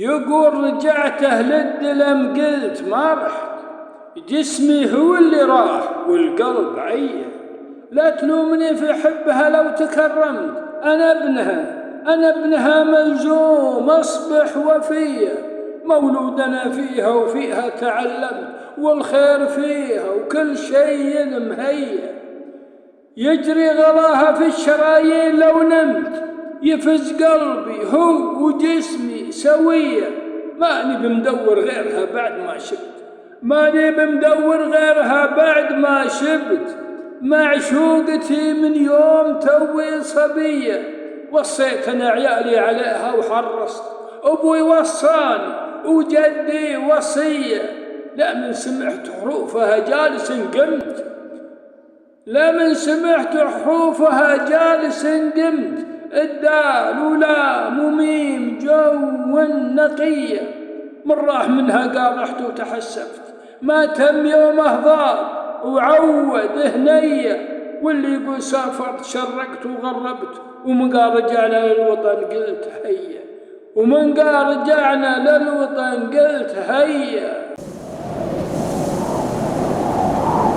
يقول رجعته للدلم قلت ما رحت، جسمي هو اللي راح والقلب عيه. لا تلومني في حبها لو تكرمت، أنا ابنها ملزوم أصبح وفية. مولودنا فيها وفيها تعلمت، والخير فيها وكل شيء مهيأ. يجري غلاها في الشرايين لو نمت، يفز قلبي هو وجسمي سوية. ماني بمدور غيرها بعد ما شبت، معشوقتي من يوم توي صبية. وصيت أنا عيالي عليها وحرصت، أبوي وصاني وجدي وصية. لا من سمعت حروفها جالس قمت، الدال ولام وميم جو نقية. من راح منها قال رحت وتحسفت، ما تم يومه ضال وعود هنية. واللي يقول سافرت شرقت وغربت، ومن قال رجعنا للوطن قلت هيا.